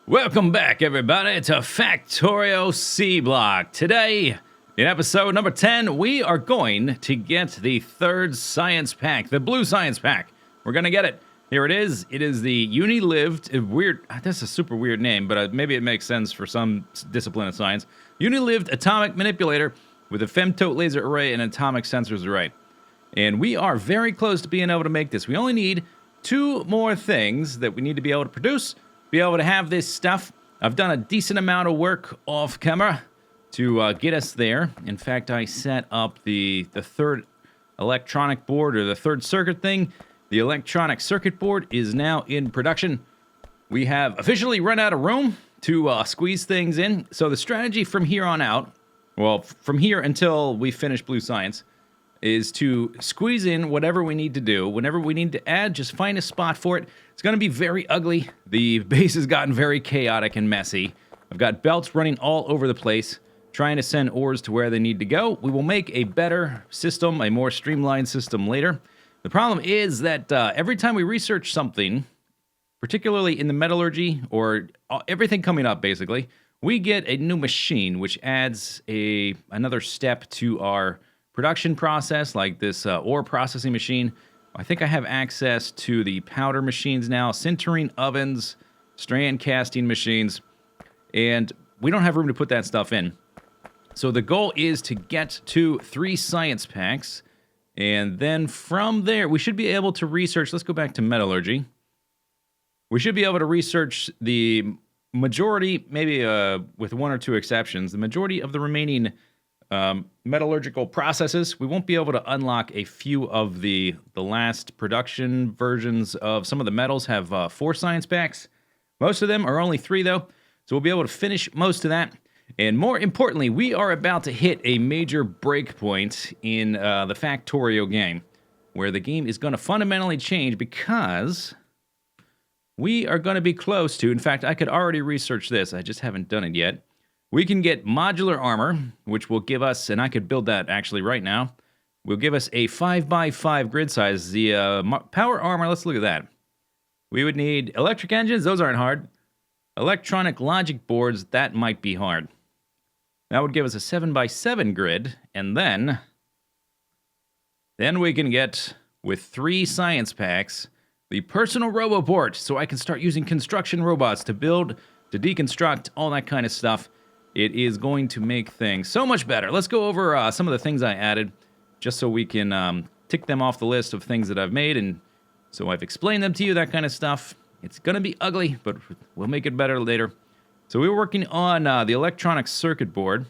Welcome back, everybody, to Factorio C Block. Today, in episode number 10, we are going to get the third science pack, the blue science pack. We're going to get it. Here it is. It is the Unilived, that's a super weird name, but maybe it makes sense for some discipline of science. Unilived Atomic Manipulator with a femtote laser array and atomic sensors array. And we are very close to being able to make this. We only need two more things that we need to be able to produce, be able to have this stuff. I've done a decent amount of work off camera to get us there. In fact, I set up the third electronic board, or the third circuit thing. The electronic circuit board is now in production. We have officially run out of room to squeeze things in. So the strategy from here on out, well, from here until we finish Blue Science, is to squeeze in whatever we need to do. Whenever we need to add, just find a spot for it. It's going to be very ugly. The base has gotten very chaotic and messy. I've got belts running all over the place, trying to send ores to where they need to go. We will make a better system, a more streamlined system later. The problem is that every time we research something, particularly in the metallurgy, or everything coming up basically, we get a new machine, which adds another step to our production process, like this ore processing machine. I think I have access to the powder machines now, sintering ovens, strand casting machines, and we don't have room to put that stuff in. So the goal is to get to 3 science packs, and then from there, we should be able to research. Let's go back to metallurgy. We should be able to research the majority, maybe with 1 or 2 exceptions, the majority of the remaining metallurgical processes. We won't be able to unlock a few of the last production versions of some of the metals have 4 science packs. Most of them are only 3 though, so we'll be able to finish most of that. And more importantly, we are about to hit a major breakpoint in the Factorio game, where the game is going to fundamentally change because we are going to be close to, in fact, I could already research this, I just haven't done it yet. We can get modular armor, which will give us, and I could build that actually right now, will give us a 5x5 grid size. The power armor, let's look at that. We would need electric engines, those aren't hard. Electronic logic boards, that might be hard. That would give us a 7x7 grid, and then we can get, with 3 science packs, the personal roboport, so I can start using construction robots to build, to deconstruct, all that kind of stuff. It is going to make things so much better. Let's go over some of the things I added, just so we can tick them off the list of things that I've made, and so I've explained them to you, that kind of stuff. It's going to be ugly, but we'll make it better later. So we were working on the electronic circuit board,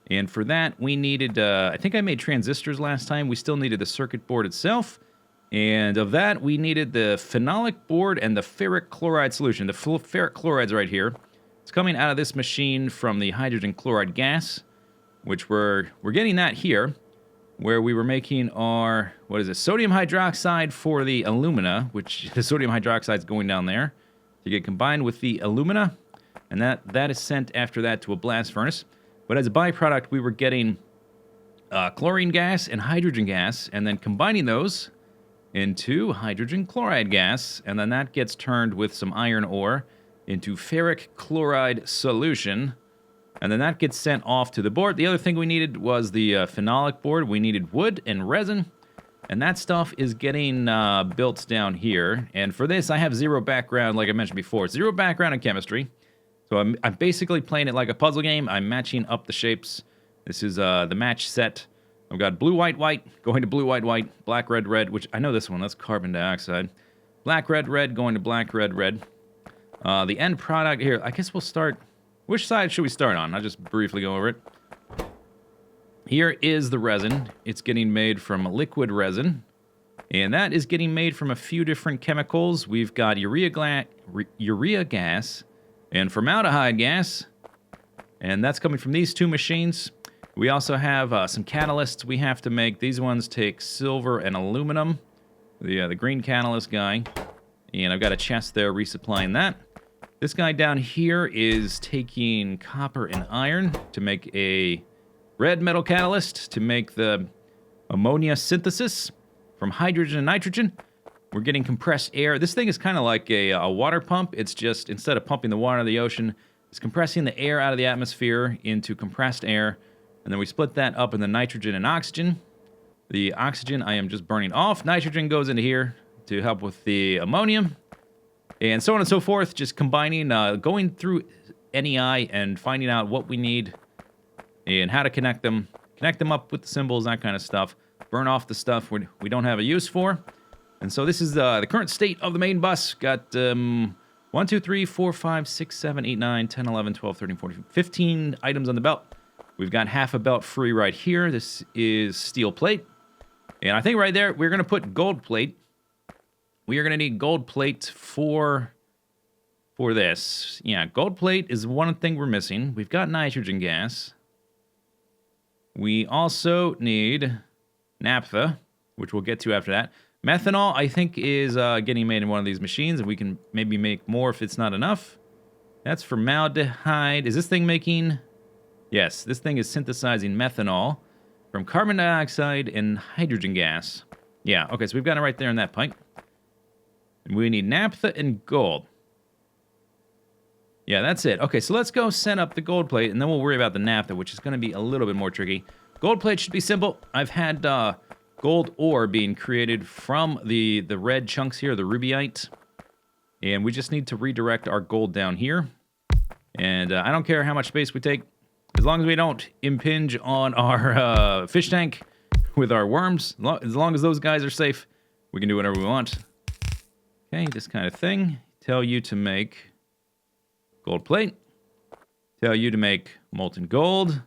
and for that we needed, I think I made transistors last time. We still needed the circuit board itself, and of that we needed the phenolic board and the ferric chloride solution. The ferric chloride's right here. It's coming out of this machine from the hydrogen chloride gas, which we're getting that here, where we were making our, what is it, sodium hydroxide for the alumina, which the sodium hydroxide is going down there to get combined with the alumina, and that is sent after that to a blast furnace. But as a byproduct, we were getting chlorine gas and hydrogen gas, and then combining those into hydrogen chloride gas, and then that gets turned with some iron ore into ferric chloride solution, and then that gets sent off to the board. The other thing we needed was the phenolic board. We needed wood and resin, and that stuff is getting built down here. And for this, I have 0 background, like I mentioned before. 0 background in chemistry, so I'm basically playing it like a puzzle game. I'm matching up the shapes. This is the match set. I've got blue, white, white, going to blue, white, white, black, red, red, which I know this one, that's carbon dioxide. Black, red, red, going to black, red, red. The end product here, I guess we'll start, which side should we start on? I'll just briefly go over it. Here is the resin. It's getting made from liquid resin, and that is getting made from a few different chemicals. We've got urea gas and formaldehyde gas, and that's coming from these 2 machines. We also have some catalysts we have to make. These ones take silver and aluminum, the green catalyst guy, and I've got a chest there resupplying that. This guy down here is taking copper and iron to make a red metal catalyst to make the ammonia synthesis from hydrogen and nitrogen. We're getting compressed air. This thing is kind of like a water pump. It's just, instead of pumping the water out of the ocean, it's compressing the air out of the atmosphere into compressed air. And then we split that up into nitrogen and oxygen. The oxygen I am just burning off. Nitrogen goes into here to help with the ammonium. And so on and so forth. Just combining, going through NEI and finding out what we need and how to connect them. Connect them up with the symbols, that kind of stuff. Burn off the stuff we don't have a use for. And so this is the current state of the main bus. Got 1, 2, 3, 4, 5, 6, 7, 8, 9, 10, 11, 12, 13, 14, 15 items on the belt. We've got half a belt free right here. This is steel plate. And I think right there, we're going to put gold plate. We are going to need gold plate for this. Yeah, gold plate is one thing we're missing. We've got nitrogen gas. We also need naphtha, which we'll get to after that. Methanol, I think, is getting made in one of these machines, and we can maybe make more if it's not enough. That's formaldehyde. Is this thing making... Yes, this thing is synthesizing methanol from carbon dioxide and hydrogen gas. Yeah, okay, so we've got it right there in that pipe. And we need naphtha and gold. Yeah, that's it. Okay, so let's go set up the gold plate, and then we'll worry about the naphtha, which is going to be a little bit more tricky. Gold plate should be simple. I've had gold ore being created from the red chunks here, the rubyite. And we just need to redirect our gold down here. And I don't care how much space we take. As long as we don't impinge on our fish tank with our worms, as long as those guys are safe, we can do whatever we want. Okay, this kind of thing. Tell you to make gold plate. Tell you to make molten gold.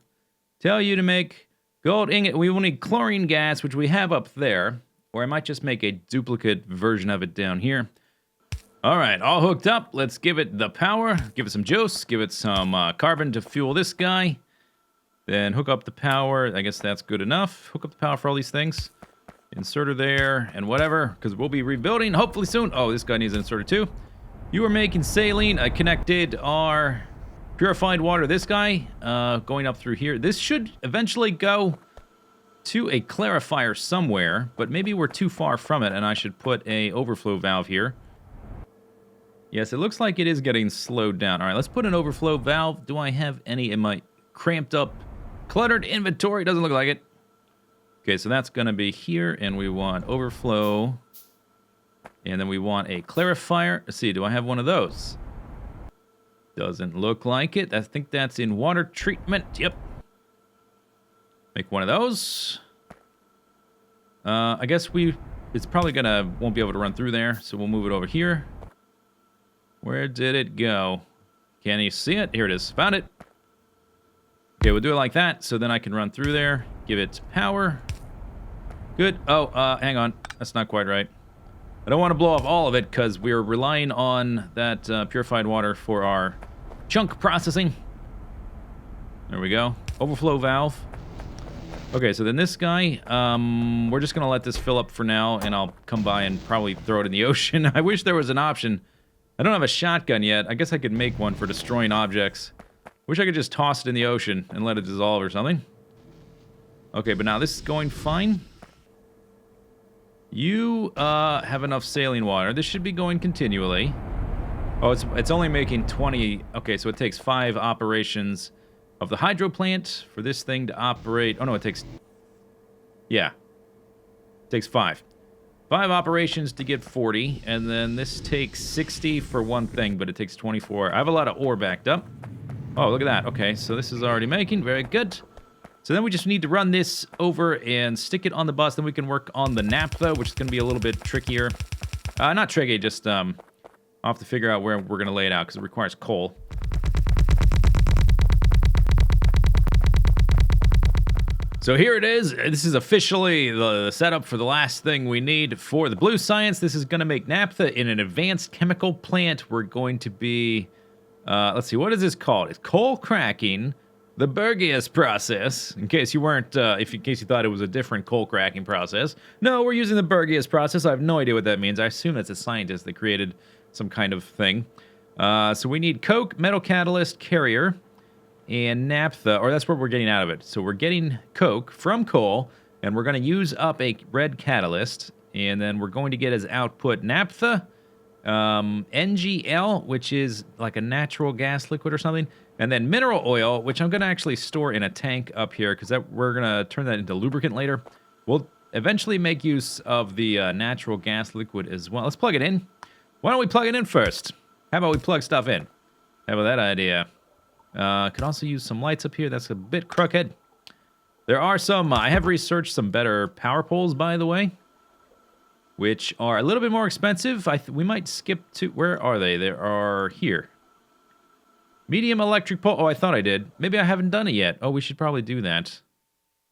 Tell you to make gold ingot. We will need chlorine gas, which we have up there. Or I might just make a duplicate version of it down here. All right, all hooked up. Let's give it the power. Give it some juice. Give it some carbon to fuel this guy. Then hook up the power. I guess that's good enough. Hook up the power for all these things. Inserter there and whatever, because we'll be rebuilding hopefully soon. Oh, this guy needs an inserter too. You are making saline. I connected our purified water. This guy going up through here. This should eventually go to a clarifier somewhere, but maybe we're too far from it, and I should put a overflow valve here. Yes, it looks like it is getting slowed down. All right, let's put an overflow valve. Do I have any in my cramped up, cluttered inventory? Doesn't look like it. Okay, so that's going to be here, and we want overflow. And then we want a clarifier. Let's see, do I have one of those? Doesn't look like it. I think that's in water treatment. Yep. Make one of those. I guess it's probably won't be able to run through there, so we'll move it over here. Where did it go? Can you see it? Here it is. Found it. Okay, we'll do it like that, so then I can run through there. Give it power. Good. Oh, hang on. That's not quite right. I don't want to blow off all of it, because we're relying on that purified water for our chunk processing. There we go. Overflow valve. Okay, so then this guy, we're just going to let this fill up for now, and I'll come by and probably throw it in the ocean. I wish there was an option. I don't have a shotgun yet. I guess I could make one for destroying objects. Wish I could just toss it in the ocean and let it dissolve or something. Okay, but now this is going fine. You have enough saline water. This should be going continually. Oh, it's only making 20. Okay, so it takes 5 operations of the hydro plant for this thing to operate. Oh, no, it takes... Yeah. It takes 5. 5 operations to get 40, and then this takes 60 for one thing, but it takes 24. I have a lot of ore backed up. Oh, look at that. Okay, so this is already making. Very good. So then we just need to run this over and stick it on the bus. Then we can work on the naphtha, which is going to be a little bit trickier. Not tricky, just I'll have to figure out where we're going to lay it out, because it requires coal. So here it is. This is officially the setup for the last thing we need for the blue science. This is going to make naphtha in an advanced chemical plant. We're going to be, let's see, what is this called? It's coal cracking, the Bergius process. In case you weren't, in case you thought it was a different coal cracking process. No, we're using the Bergius process. I have no idea what that means. I assume that's a scientist that created some kind of thing. So we need coke, metal catalyst, carrier, and naphtha, or that's what we're getting out of it. So we're getting coke from coal, and we're going to use up a red catalyst, And then we're going to get as output naphtha, NGL, which is like a natural gas liquid or something, and then mineral oil, which I'm going to actually store in a tank up here because we're going to turn that into lubricant later. We'll eventually make use of the natural gas liquid as well. Let's plug it in. Why don't we plug it in first? How about we plug stuff in? How about that idea? Could also use some lights up here. That's a bit crooked. There are some, I have researched some better power poles, by the way, which are a little bit more expensive. We might skip to, where are they? They are here. Medium electric pole. Oh, I thought I did. Maybe I haven't done it yet. Oh, we should probably do that.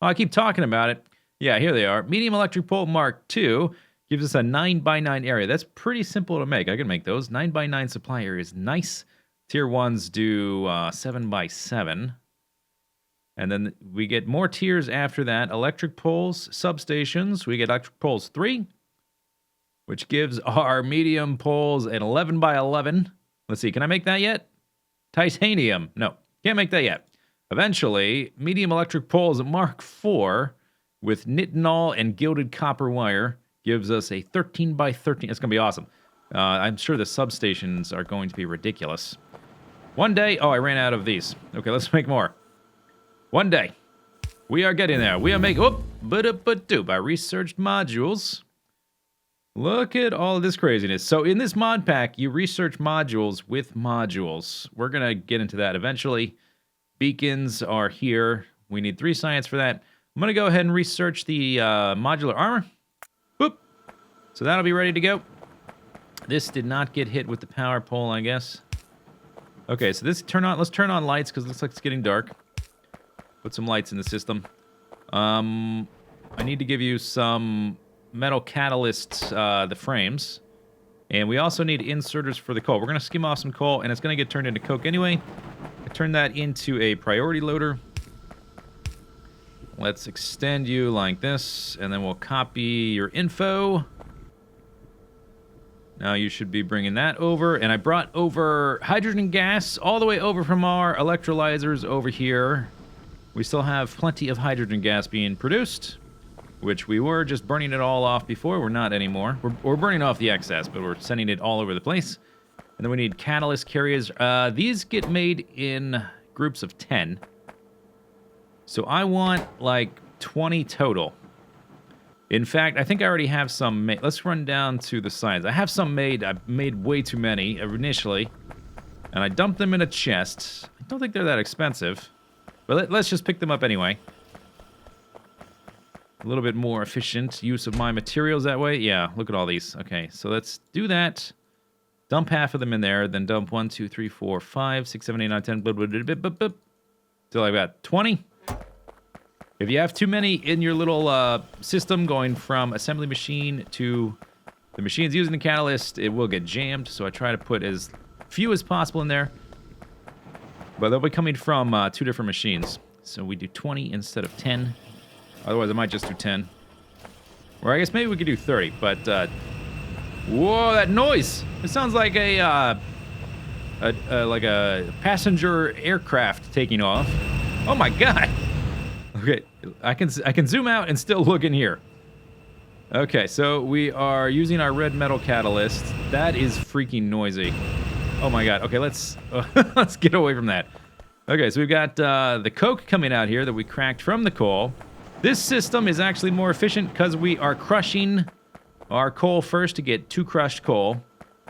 Oh, I keep talking about it. Yeah, here they are. Medium electric pole Mark II gives us a 9x9 area. That's pretty simple to make. I can make those. 9x9 supply area is nice. Tier 1s do 7x7. And then we get more tiers after that. Electric poles, substations. We get electric poles 3, which gives our medium poles an 11x11. Let's see, can I make that yet? Titanium. No, can't make that yet. Eventually, medium electric poles Mark IV with nitinol and gilded copper wire gives us a 13x13. It's going to be awesome. I'm sure the substations are going to be ridiculous. One day... Oh, I ran out of these. Okay, let's make more. One day. We are getting there. We are making... Oh, I researched modules. Look at all of this craziness. So in this mod pack, you research modules with modules. We're going to get into that eventually. Beacons are here. We need 3 science for that. I'm going to go ahead and research the modular armor. Boop. So that'll be ready to go. This did not get hit with the power pole, I guess. Okay, so this let's turn on lights because it looks like it's getting dark. Put some lights in the system. I need to give you some metal catalysts, the frames. And we also need inserters for the coal. We're going to skim off some coal, and it's going to get turned into coke anyway. I turn that into a priority loader. Let's extend you like this, and then we'll copy your info. Now you should be bringing that over. And I brought over hydrogen gas all the way over from our electrolyzers over here. We still have plenty of hydrogen gas being produced, which we were just burning it all off before. We're not anymore. We're burning off the excess, but we're sending it all over the place. And then we need catalyst carriers. These get made in groups of 10. So I want like 20 total. In fact, I think I already have some made. Let's run down to the sides. I have some made. I made way too many initially. And I dumped them in a chest. I don't think they're that expensive. But let's just pick them up anyway. A little bit more efficient use of my materials that way. Yeah, look at all these. Okay, so let's do that. Dump half of them in there, then dump 1, 2, 3, 4, 5, 6, 7, 8, 9, 10, blah, blah, blah, blah, blah, blah, till I've got 20. If you have too many in your little system going from assembly machine to the machines using the catalyst, it will get jammed. So I try to put as few as possible in there. But they'll be coming from 2 different machines. So we do 20 instead of 10. Otherwise, I might just do 10. Or I guess maybe we could do 30, but... whoa, that noise! It sounds like a passenger aircraft taking off. Oh my god! Okay, I can zoom out and still look in here. Okay, so we are using our red metal catalyst. That is freaking noisy. Oh my god. Okay, let's let's get away from that. Okay, so we've got the coke coming out here that we cracked from the coal. This system is actually more efficient because we are crushing our coal first to get 2 crushed coal,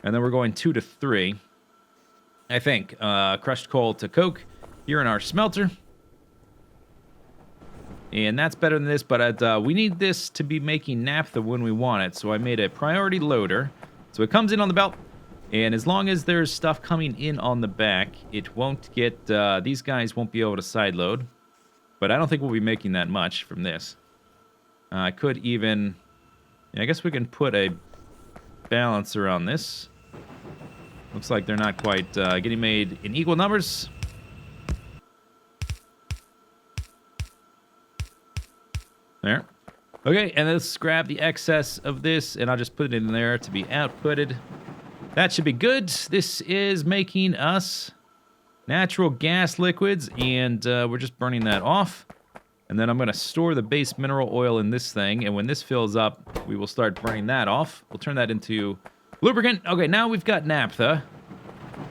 and then we're going 2 to 3. I think crushed coal to coke here in our smelter. And that's better than this, but we need this to be making naphtha when we want it. So I made a priority loader. So it comes in on the belt. And as long as there's stuff coming in on the back, it won't get... these guys won't be able to sideload. But I don't think we'll be making that much from this. I could even... yeah, I guess we can put a balancer on this. Looks like they're not quite getting made in equal numbers. There. Okay, and let's grab the excess of this, and I'll just put it in there to be outputted. That should be good. This is making us natural gas liquids, and we're just burning that off. And then I'm going to store the base mineral oil in this thing. And when this fills up, we will start burning that off. We'll turn that into lubricant. Okay, now we've got naphtha.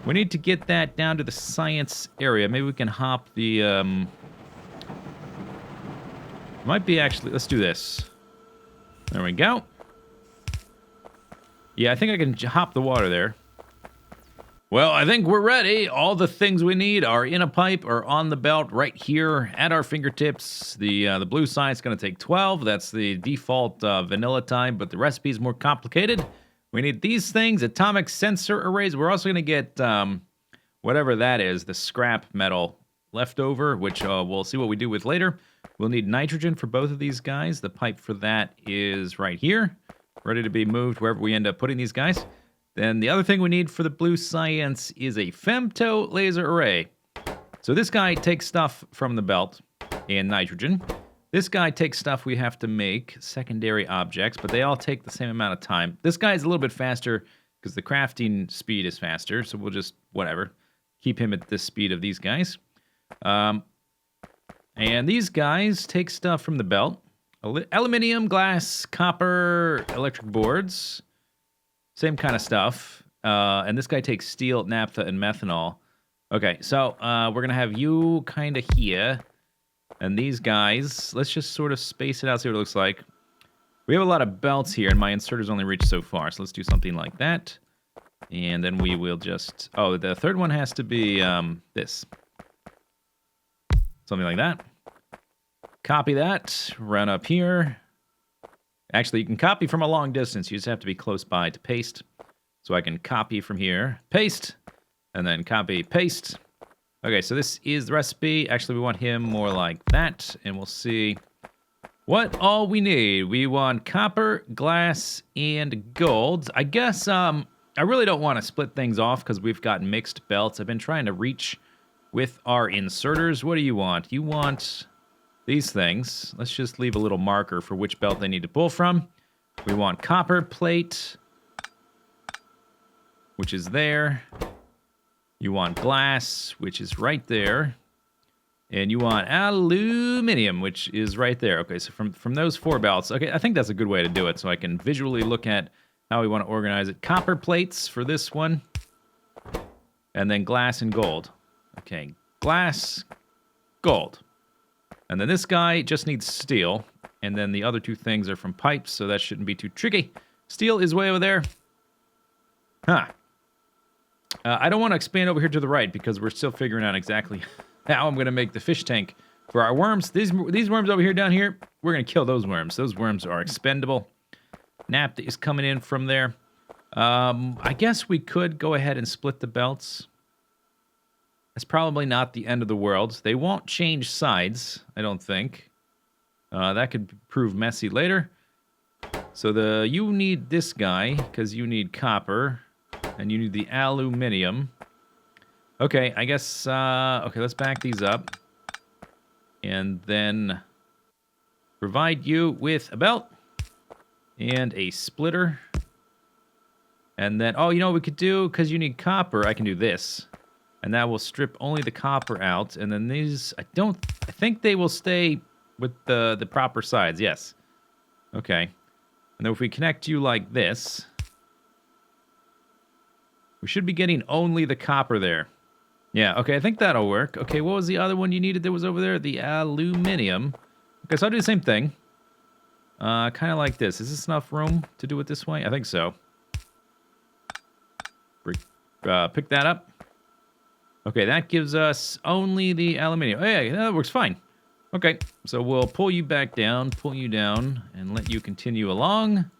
We need to get that down to the science area. Maybe we can hop the... Might be actually... Let's do this. There we go. Yeah, I think I can hop the water there. Well, I think we're ready. All the things we need are in a pipe or on the belt right here at our fingertips. The blue science is going to take 12. That's the default vanilla time, but the recipe is more complicated. We need these things, atomic sensor arrays. We're also going to get whatever that is, the scrap metal leftover, which we'll see what we do with later. We'll need nitrogen for both of these guys. The pipe for that is right here, ready to be moved wherever we end up putting these guys. Then the other thing we need for the blue science is a femto laser array. So this guy takes stuff from the belt and nitrogen. This guy takes stuff we have to make, secondary objects, but they all take the same amount of time. This guy is a little bit faster because the crafting speed is faster, so we'll just, whatever, keep him at this speed of these guys. And these guys take stuff from the belt. Aluminium, glass, copper, electric boards. Same kind of stuff. And this guy takes steel, naphtha, and methanol. Okay, so we're going to have you kind of here. And these guys, let's just sort of space it out, see what it looks like. We have a lot of belts here, and my inserters only reach so far. So let's do something like that. And then we will just... Oh, the third one has to be this. Something like that. Copy that. Run up here. Actually, you can copy from a long distance. You just have to be close by to paste. So I can copy from here, paste, and then copy, paste. Okay, so this is the recipe. Actually, we want him more like that, and we'll see what all we need. We want copper, glass, and gold. I guess I really don't want to split things off because we've got mixed belts. I've been trying to reach with our inserters. What do you want? You want... these things. Let's just leave a little marker for which belt they need to pull from. We want copper plate, which is there. You want glass, which is right there. And you want aluminium, which is right there. Okay, so from those four belts, okay, I think that's a good way to do it, so I can visually look at how we want to organize it. Copper plates for this one. And then glass and gold. Okay, glass, gold. And then this guy just needs steel. And then the other two things are from pipes, so that shouldn't be too tricky. Steel is way over there. Huh. I don't want to expand over here to the right because we're still figuring out exactly how I'm going to make the fish tank for our worms. These worms over here down here, we're going to kill those worms. Those worms are expendable. Naphtha is coming in from there. I guess we could go ahead and split the belts. It's probably not the end of the world. They won't change sides, I don't think. That could prove messy later. So you need this guy, because you need copper, and you need the aluminium. Okay, I guess, okay, let's back these up. And then provide you with a belt and a splitter. And then, oh, you know what we could do? Because you need copper, I can do this. And that will strip only the copper out. And then these, I think they will stay with the proper sides. Yes. Okay. And then if we connect you like this, we should be getting only the copper there. Yeah, okay, I think that'll work. Okay, what was the other one you needed that was over there? The aluminium. Okay, so I'll do the same thing. Kind of like this. Is this enough room to do it this way? I think so. Pick that up. Okay, that gives us only the aluminium. Oh, yeah, that works fine. Okay, so we'll pull you back down, pull you down, and let you continue along.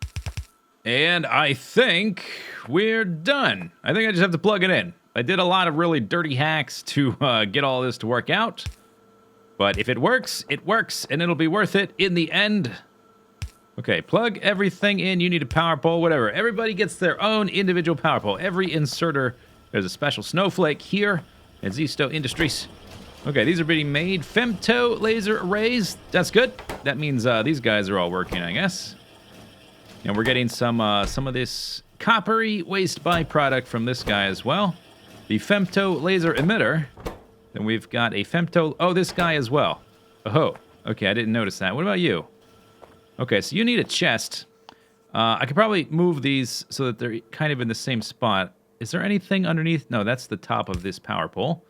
And I think we're done. I think I just have to plug it in. I did a lot of really dirty hacks to get all this to work out. But if it works, and it'll be worth it in the end. Okay, plug everything in. You need a power pole, whatever. Everybody gets their own individual power pole. Every inserter, there's a special snowflake here at Zisteau Industries. Okay, these are being made. Femto laser arrays. That's good. That means these guys are all working, I guess. And we're getting some of this coppery waste byproduct from this guy as well. The femto laser emitter. Then we've got a femto... Oh, this guy as well. Oh, Okay, I didn't notice that. What about you? Okay, so you need a chest. I could probably move these so that they're kind of in the same spot. Is there anything underneath? No, that's the top of this power pole.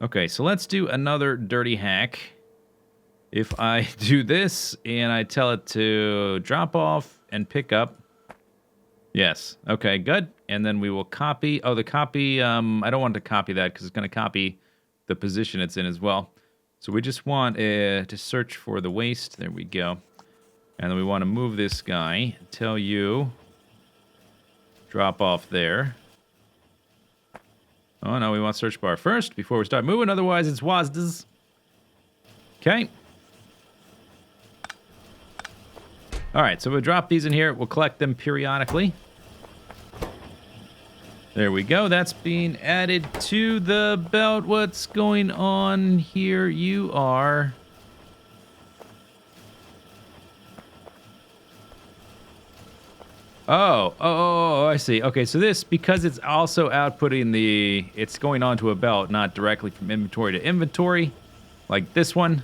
Okay, so let's do another dirty hack. If I do this and I tell it to drop off and pick up. Yes. Okay, good. And then we will copy. Oh, the copy. I don't want to copy that because it's going to copy the position it's in as well. So we just want to search for the waste. There we go. And then we want to move this guy. Tell you. Drop off there. Oh, no, we want search bar first before we start moving. Otherwise, it's Whasmospaz. Okay. All right, so we'll drop these in here. We'll collect them periodically. There we go. That's being added to the belt. What's going on here? You are... Oh, I see. Okay, so this, because it's also outputting the... It's going onto a belt, not directly from inventory to inventory, like this one.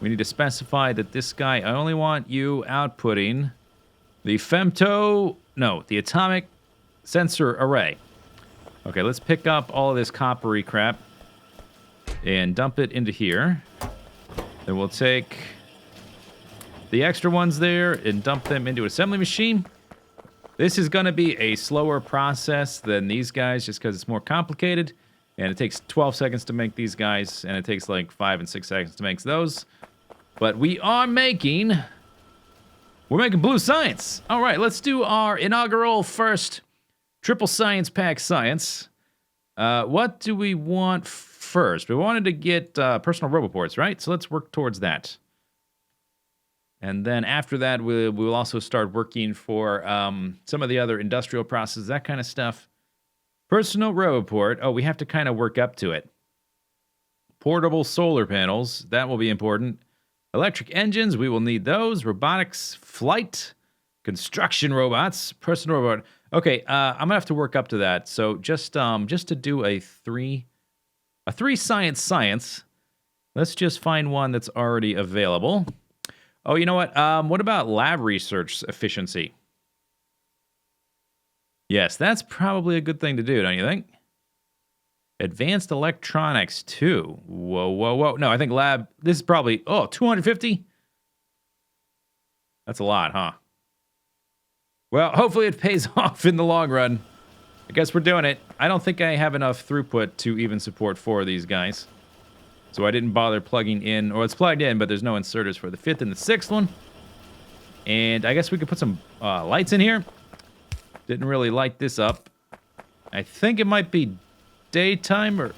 We need to specify that this guy, I only want you outputting the the atomic sensor array. Okay, let's pick up all of this coppery crap and dump it into here. Then we'll take the extra ones there and dump them into an assembly machine. This is going to be a slower process than these guys just because it's more complicated. And it takes 12 seconds to make these guys, and it takes like 5 and 6 seconds to make those. But we're making blue science. All right, let's do our inaugural first triple science pack science. What do we want first? We wanted to get personal roboports, right? So let's work towards that. And then after that, we'll also start working for some of the other industrial processes, that kind of stuff. Personal roboport. Oh, we have to kind of work up to it. Portable solar panels. That will be important. Electric engines, we will need those. Robotics, flight, construction robots, personal robot. Okay, I'm gonna have to work up to that. So just to do a three science. Let's just find one that's already available. Oh, you know what? What about lab research efficiency? Yes, that's probably a good thing to do, don't you think? Advanced electronics, too. Whoa. No, I think lab... This is probably... Oh, 250? That's a lot, huh? Well, hopefully it pays off in the long run. I guess we're doing it. I don't think I have enough throughput to even support 4 of these guys. So I didn't bother plugging in... Or it's plugged in, but there's no inserters for the 5th and the 6th one. And I guess we could put some lights in here. Didn't really light this up. I think it might be... daytime or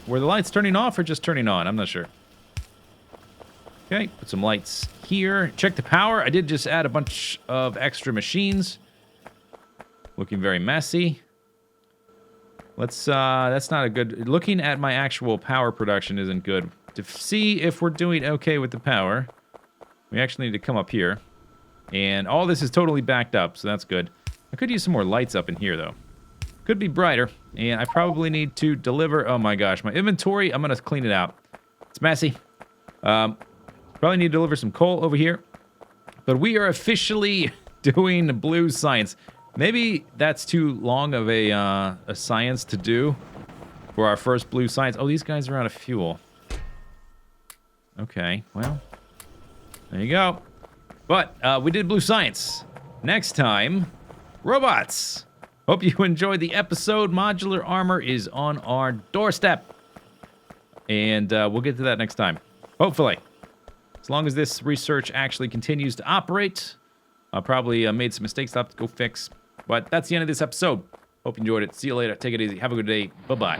were the lights turning off or just turning on? I'm not sure. Okay, put some lights here. Check the power. I did just add a bunch of extra machines. Looking very messy. Let's that's not a good... Looking at my actual power production isn't good. To see if we're doing okay with the power, we actually need to come up here. And all this is totally backed up, so that's good. I could use some more lights up in here though. Could be brighter, and I probably need to deliver... Oh my gosh, my inventory, I'm going to clean it out. It's messy. Probably need to deliver some coal over here. But we are officially doing blue science. Maybe that's too long of a science to do for our first blue science. Oh, these guys are out of fuel. Okay, well, there you go. But we did blue science. Next time, robots. Hope you enjoyed the episode. Modular armor is on our doorstep. And we'll get to that next time. Hopefully. As long as this research actually continues to operate. I probably made some mistakes I'll have to go fix. But that's the end of this episode. Hope you enjoyed it. See you later. Take it easy. Have a good day. Bye-bye.